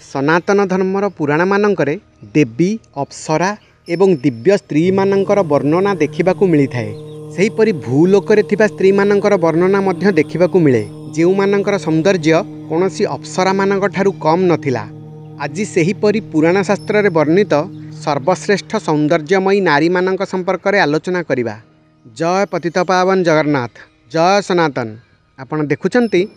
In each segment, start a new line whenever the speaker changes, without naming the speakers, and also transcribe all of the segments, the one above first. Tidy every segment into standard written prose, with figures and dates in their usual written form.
सनातन धर्मर पुराण मानकरे देवी अप्सरा एवं दिव्य स्त्री मानकर वर्णना देखा मिलता है। सेहीपरि भूलोकरे थिबा स्त्री मानकर वर्णना मध्य देखा मिले जो मानकर सौंदर्य कौनसी अप्सरा मानक ठारू कम नथिला। आज सेहीपरि पुराण शास्त्र रे वर्णित सर्वश्रेष्ठ सौंदर्यमयी नारी मानक संपर्क में आलोचना करिबा। जय पतितपावन जगन्नाथ, जय सनातन। आपण देखुचंती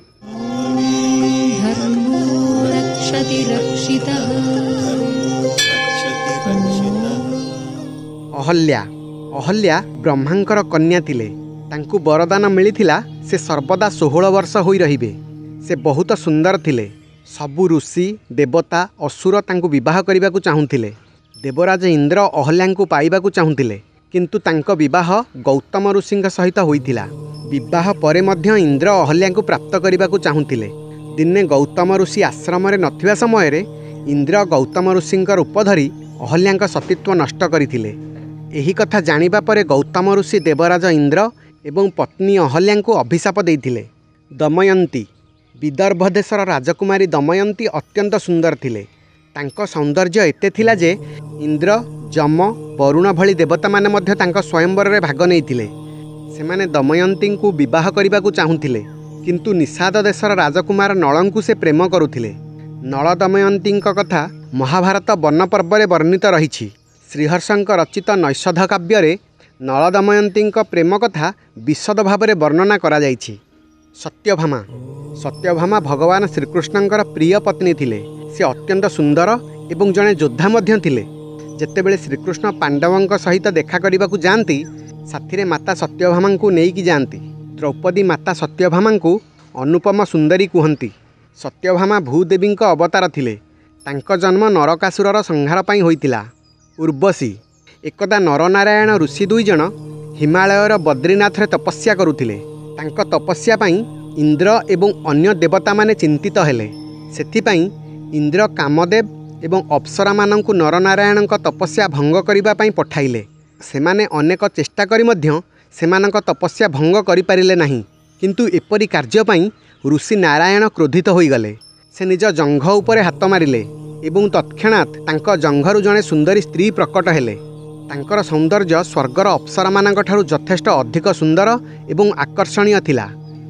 अहल्या ब्रह्मांकर कन्या थिले। तांकु वरदान मिलिथिला से सर्वदा 16 वर्ष होई रहिबे। से बहुत सुंदर थिले। सबु ऋषि देवता असुर तांकु विवाह करने चाहूथिले। देवराज इंद्र अहल्यां पाइबाकु चाहूथिले, किंतु तांको विवाह गौतम ऋषि सहित होइथिला। विवाह परे मध्य इंद्र अहल्यां प्राप्त करने चाहूथिले। दिने गौतम ऋषि आश्रम रे नथिबा समय रे इंद्र गौतम ऋषि रूप धरी अहल्यां सतीत्व नष्ट करथिले। एही कथा जानिबा परे गौतम ऋषि देवराज इंद्र एवं पत्नी अहल्यां अभिशाप देइथिले। दमयंती विदर्भ देशर राजकुमारी दमयंती अत्यंत सुंदर थिले। तांको सौंदर्य एते थिला जे इंद्र जम वरुण भली देवता माने मध्य तांको स्वयंवर रे भाग नैथिले। सेमाने दमयंती को विवाह करने चाहूथिले, किंतु निषाद देशर राजकुमार नलंकु से प्रेम करुथिले। नल दमयंती कथा महाभारत वन पर्व रे वर्णित रही। श्रीहर्षंक रचित नैषध काव्य नल दमयंती प्रेम कथा विशद भाव में वर्णना करा जाइछि। सत्यभामा भगवान श्रीकृष्णंकर प्रिय पत्नी थिले। से अत्यंत सुंदर एवं जड़े योद्धा मध्य थिले। जेतेबेले श्रीकृष्ण पांडवों सहित देखा करने को जाती, साथी माता सत्यभामा को लेकिन जाती। द्रौपदी माता सत्यभामा को अनुपम सुंदरी कहती। सत्यभामा भूदेवी अवतार थिले। तांको जन्म नरकासुरर संहार पई होइतिला। उर्वशी एकदा नरनारायण ऋषि दुई जन हिमालयर बद्रीनाथ रे तपस्या करुथिले। तांको तपस्या पई इंद्र एवं अन्य देवता माने चिंतित हेले। सेथिपई इंद्र कामदेव एवं अप्सरा मानंकु नरनारायण तपस्या भंग करिबा पई पठाइले। सेमाने अनेक चेष्टा करी मध्य सेमानक तपस्या भंग करि पारिले नाही। किंतु एपरि कार्य पई ऋषि नारायण क्रोधित होइगले। से निज जंघ उपरे हाथ मारिले एवं तत्क्षणात् तांको जंघरु जणे सुंदरी स्त्री प्रकट हेले। तांकर सौंदर्य स्वर्गर अप्सरा मानक ठारू यथेष्ट अधिक सुंदर एवं आकर्षणीय थिला।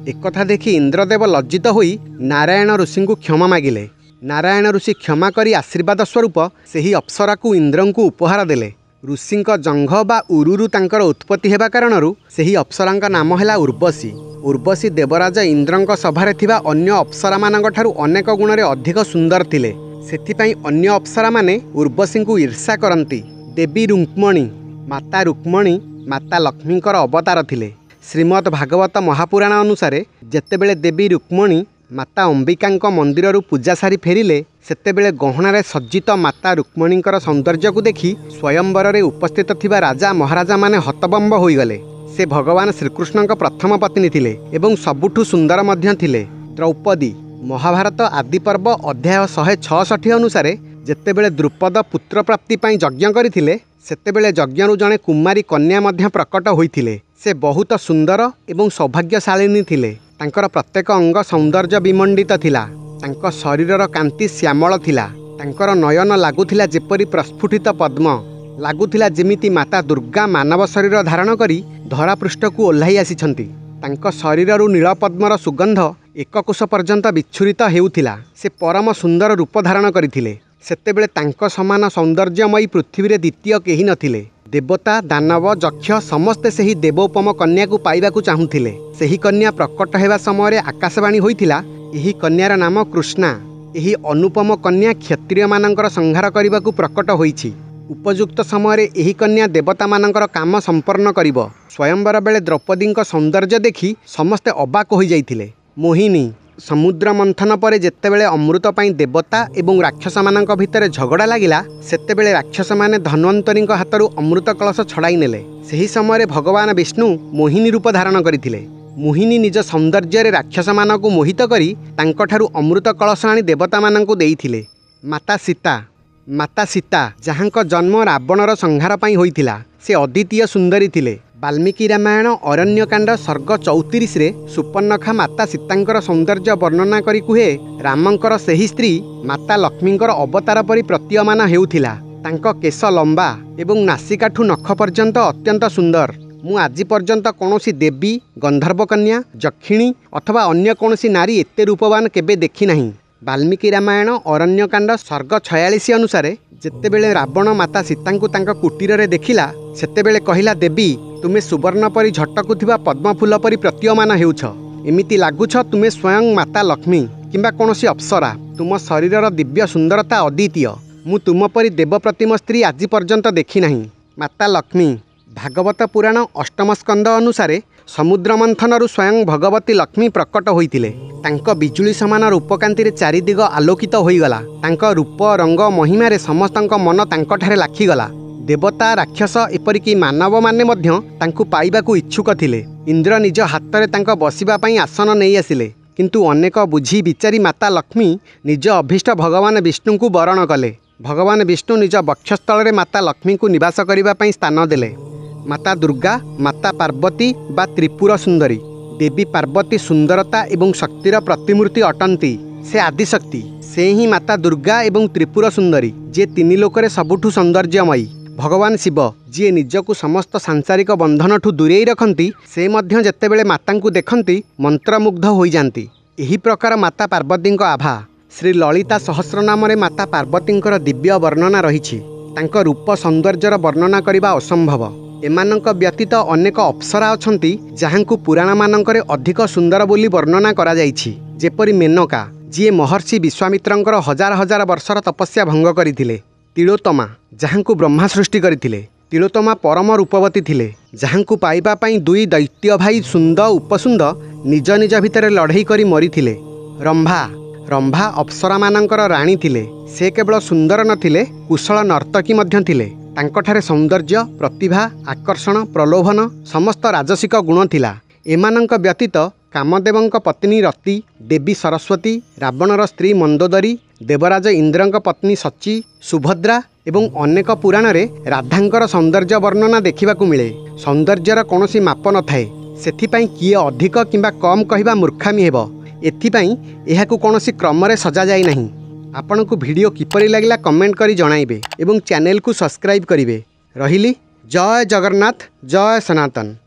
एकथा देखि इंद्रदेव लज्जित होई नारायण ऋषि को क्षमा मागिले। नारायण ऋषि क्षमा करी आशीर्वाद स्वरूप सेही अप्सरा को इंद्र को उपहार देले। ऋषि जंघ बा उरुरु तांकर उत्पत्ति हेबा कारणरू सेही अप्सरांका नाम हैला उर्वशी। उर्वशी देवराज इंद्रंक सभारे थिबा अन्य अप्सरा मानक ठारू अनेक गुणरे अधिक सुंदर थिले। सेथिपई अन्य अप्सरा माने उर्वशी को ईर्षा करंती। देवी रुक्मणी माता लक्ष्मींकर अवतार थिले। श्रीमद् भागवत महापुराण अनुसार जेतेबेले देवी रुक्मणी माता अंबिका मंदिर पूजा सारी फेरिले, सेतेबेले गहणारे सज्जित माता रुक्मणींकर सौंदर्य को देखि स्वयंवर रे उपस्थित थिबा राजा महाराजा माने हतबम्ब होइगले। से भगवान श्रीकृष्ण प्रथम पत्नी थिले एवं सबुठु सुंदर मध्य थिले। द्रौपदी महाभारत आदि पर्व अध्याय 166 अनुसार जेतेबेले द्रुपद पुत्र प्राप्ति पई यज्ञ करिथिले, सेतेबेले यज्ञरु जणे कुमारी कन्या मध्य प्रकट होइथिले। से बहुत सुंदर एवं सौभाग्यशालिनी थिले। तांकर प्रत्येक अंग सौंदर्य विमंडित थिला। तांको शरीरर कांति श्यामल थिला। तांकर नयन लागुथिला जेपरि प्रस्फुटित पद्म। लागुथिला जेमिति माता दुर्गा मानव शरीर धारण करी धरापृष्ठ को ओह्लाई आसिछंती। तांको शरीररु नीलपद्मर सुगंध एककोश पर्यंत विच्छुरित हेउथिला। से परम सुंदर रूप धारण करिथिले। सेतेबेले तांको समान सौंदर्यमयी पृथ्वी रे द्वितीय केही नथिले। देवता दानव यक्ष समस्ते सेही देवोपम कन्या को पाइबाकु चाहूथिले। सेही कन्या प्रकट हेबा समय आकाशवाणी होइथिला, एही कन्यार नाम कृष्णा। एही अनुपम कन्या क्षत्रिय मानकर संहार करिबाकु प्रकट होइछि। उपयुक्त समय एही कन्या देवता मानकर काम संपन्न करिब। स्वयंवर बेले द्रौपदी सौंदर्य देखि समस्ते अबाक हो जाइथिले। मोहिनी समुद्र मंथन पर जेतेबेले अमृत पाई देवता एवं राक्षस मानक भितर झगड़ा लागिला, सेतेबेले राक्षस माने धन्वंतरी हाथरू अमृत कलश छड़ाई नेले। सेही समय भगवान विष्णु मोहिनी रूप धारण करथिले। मोहिनी निज सौंदर्य राक्षस मानक मोहित करी तांकठारू अमृत कलश आनी देवता मानक देइथिले। माता सीता जहांक जन्म रावणर संहार पाई होइथिला। से अद्वितीय सुंदरी थिले। ବାଲ୍ମୀକି ରାମାୟଣ ଅରଣ୍ୟକାଣ୍ଡ ସର୍ଗ 34ରେ ସୁପର୍ଣ୍ଣଖା ମାତା ସୀତାଙ୍କର ସୌନ୍ଦର୍ଯ୍ୟ ବର୍ଣ୍ଣନା କରି କୁହେ, ରାମଙ୍କର ସେହି ସ୍ତ୍ରୀ ମାତା ଲକ୍ଷ୍ମୀଙ୍କର ଅବତାର ପରି ପ୍ରତୀୟମାନ ହେଉଥିଲା। ତାଙ୍କ କେଶ ଲମ୍ବା ଏବଂ ନାସିକାଠୁ ନଖ ପର୍ଯ୍ୟନ୍ତ ଅତ୍ୟନ୍ତ ସୁନ୍ଦର। ମୁଁ ଆଜି ପର୍ଯ୍ୟନ୍ତ କୌଣସି ଦେବୀ, ଗନ୍ଧର୍ବକନ୍ୟା, ଯକ୍ଷିଣୀ ଅଥବା ଅନ୍ୟ କୌଣସି ନାରୀ ଏତେ ରୂପବାନ କେବେ ଦେଖି ନାହିଁ। ବାଲ୍ମୀକି ରାମାୟଣ ଅରଣ୍ୟକାଣ୍ଡ ସର୍ଗ 46 ଅନୁସାରେ ଯେତେବେଳେ ରାବଣ ମାତା ସୀତାଙ୍କୁ ତାଙ୍କ କୁଟୀରରେ ଦେଖିଲା, ସେତେବେଳେ କହିଲା, ଦେବୀ, ତୁମେ ସୁବର୍ଣ୍ଣ ପରି ଝଟକୁଥିବା ପଦ୍ମଫୁଲ ପରି ପ୍ରତୀୟମାନ ହେଉଛ। ଏମିତି ଲାଗୁଛ ତୁମେ ସ୍ୱୟଂ ମାତା ଲକ୍ଷ୍ମୀ କିମ୍ବା କୌଣସି ଅପ୍ସରା। ତୁମ ଶରୀରର ଦିବ୍ୟ ସୁନ୍ଦରତା ଅଦ୍ୱିତୀୟ। ମୁଁ ତୁମ ପରି ଦେବପ୍ରତିମ ସ୍ତ୍ରୀ ଆଜି ପର୍ଯ୍ୟନ୍ତ ଦେଖି ନାହିଁ। ମାତା ଲକ୍ଷ୍ମୀ। ଭାଗବତ ପୁରାଣ 8ମ ସ୍କନ୍ଦ ଅନୁସାରେ ସମୁଦ୍ର ମନ୍ଥନରୁ ସ୍ୱୟଂ ଭଗବତୀ ଲକ୍ଷ୍ମୀ ପ୍ରକଟ ହୋଇଥିଲେ। ତାଙ୍କ ବିଜୁଳି ସମାନ ରୂପକାନ୍ତିରେ ଚାରିଦିଗ ଆଲୋକିତ ହୋଇଗଲା। ତାଙ୍କ ରୂପ ରଙ୍ଗ ମହିମାରେ ସମସ୍ତଙ୍କ ମନ ତାଙ୍କଠାରେ ଲାଖିଗଲା। ଦେବତା, ରାକ୍ଷସ ଏପରିକି ମାନବମାନେ ମଧ୍ୟ ତାଙ୍କୁ ପାଇବାକୁ ଇଚ୍ଛୁକ ଥିଲେ। ଇନ୍ଦ୍ର ନିଜ ହାତରେ ତାଙ୍କ ବସିବା ପାଇଁ ଆସନ ନେଇ ଆସିଲେ, କିନ୍ତୁ ଅନେକ ବୁଝି ବିଚାରି ମାତା ଲକ୍ଷ୍ମୀ ନିଜ ଅଭୀଷ୍ଟ ଭଗବାନ ବିଷ୍ଣୁଙ୍କୁ ବରଣ କଲେ। ଭଗବାନ ବିଷ୍ଣୁ ନିଜ ବକ୍ଷସ୍ଥଳରେ ମାତା ଲକ୍ଷ୍ମୀଙ୍କୁ ନିବାସ କରିବା ପାଇଁ ସ୍ଥାନ ଦେଲେ। ମାତା ଦୁର୍ଗା, ମାତା ପାର୍ବତୀ ବା ତ୍ରିପୁର ସୁନ୍ଦରୀ। ଦେବୀ ପାର୍ବତୀ ସୁନ୍ଦରତା ଏବଂ ଶକ୍ତିର ପ୍ରତିମୂର୍ତ୍ତି ଅଟନ୍ତି। ସେ ଆଦିଶକ୍ତି। ସେ ହିଁ ମାତା ଦୁର୍ଗା ଏବଂ ତ୍ରିପୁର ସୁନ୍ଦରୀ, ଯିଏ ତିନି ଲୋକରେ ସବୁଠୁ ସୌନ୍ଦର୍ଯ୍ୟମୟୀ। ଭଗବାନ ଶିବ, ଯିଏ ନିଜକୁ ସମସ୍ତ ସାଂସାରିକ ବନ୍ଧନଠୁ ଦୂରେଇ ରଖନ୍ତି, ସେ ମଧ୍ୟ ଯେତେବେଳେ ମାତାଙ୍କୁ ଦେଖନ୍ତି ମନ୍ତ୍ରମୁଗ୍ଧ ହୋଇଯାନ୍ତି। ଏହି ପ୍ରକାର ମାତା ପାର୍ବତୀଙ୍କ ଆଭା। ଶ୍ରୀ ଲଳିତା ସହସ୍ରନାମରେ ମାତା ପାର୍ବତୀଙ୍କର ଦିବ୍ୟ ବର୍ଣ୍ଣନା ରହିଛି। ତାଙ୍କ ରୂପ ସୌନ୍ଦର୍ଯ୍ୟର ବର୍ଣ୍ଣନା କରିବା ଅସମ୍ଭବ। ଏମାନଙ୍କ ବ୍ୟତୀତ ଅନେକ ଅପ୍ସରା ଅଛନ୍ତି, ଯାହାଙ୍କୁ ପୁରାଣମାନଙ୍କରେ ଅଧିକ ସୁନ୍ଦର ବୋଲି ବର୍ଣ୍ଣନା କରାଯାଇଛି। ଯେପରି ମେନକା, ଯିଏ ମହର୍ଷି ବିଶ୍ୱାମିତ୍ରଙ୍କର ହଜାର ହଜାର ବର୍ଷର ତପସ୍ୟା ଭଙ୍ଗ କରିଥିଲେ। ତିଳୋତ୍ତମା, ଯାହାଙ୍କୁ ବ୍ରହ୍ମା ସୃଷ୍ଟି କରିଥିଲେ। ତିଳୋତ୍ତମା ପରମ ରୂପବତୀ ଥିଲେ, ଯାହାଙ୍କୁ ପାଇବା ପାଇଁ ଦୁଇ ଦୈତ୍ୟ ଭାଇ ସୁନ୍ଦ ଉପସୁନ୍ଦ ନିଜ ନିଜ ଭିତରେ ଲଢ଼େଇ କରି ମରିଥିଲେ। ରମ୍ଭା ଅପ୍ସରାମାନଙ୍କର ରାଣୀ ଥିଲେ। ସେ କେବଳ ସୁନ୍ଦର ନଥିଲେ, କୁଶଳ ନର୍ତ୍ତକୀ ମଧ୍ୟ ଥିଲେ। ତାଙ୍କଠାରେ ସୌନ୍ଦର୍ଯ୍ୟ, ପ୍ରତିଭା, ଆକର୍ଷଣ, ପ୍ରଲୋଭନ ସମସ୍ତ ରାଜସିକ ଗୁଣ ଥିଲା। ଏମାନଙ୍କ ବ୍ୟତୀତ କାମଦେବଙ୍କ ପତ୍ନୀ ରତି, ଦେବୀ ସରସ୍ୱତୀ, ରାବଣର ସ୍ତ୍ରୀ ମନ୍ଦୋଦରୀ, ଦେବରାଜ ଇନ୍ଦ୍ରଙ୍କ ପତ୍ନୀ ସଚୀ, ସୁଭଦ୍ରା ଏବଂ ଅନେକ ପୁରାଣରେ ରାଧାଙ୍କର ସୌନ୍ଦର୍ଯ୍ୟ ବର୍ଣ୍ଣନା ଦେଖିବାକୁ ମିଳେ। ସୌନ୍ଦର୍ଯ୍ୟର କୌଣସି ମାପ ନଥାଏ। ସେଥିପାଇଁ କିଏ ଅଧିକ କିମ୍ବା କମ୍ କହିବା ମୂର୍ଖାମି ହେବ। ଏଥିପାଇଁ ଏହାକୁ କୌଣସି କ୍ରମରେ ସଜାଯାଇ ନାହିଁ। ଆପଣଙ୍କୁ ଭିଡ଼ିଓ କିପରି ଲାଗିଲା କମେଣ୍ଟ କରି ଜଣାଇବେ ଏବଂ ଚ୍ୟାନେଲକୁ ସବସ୍କ୍ରାଇବ୍ କରିବେ। ରହିଲି। ଜୟ ଜଗନ୍ନାଥ, ଜୟ ସନାତନ।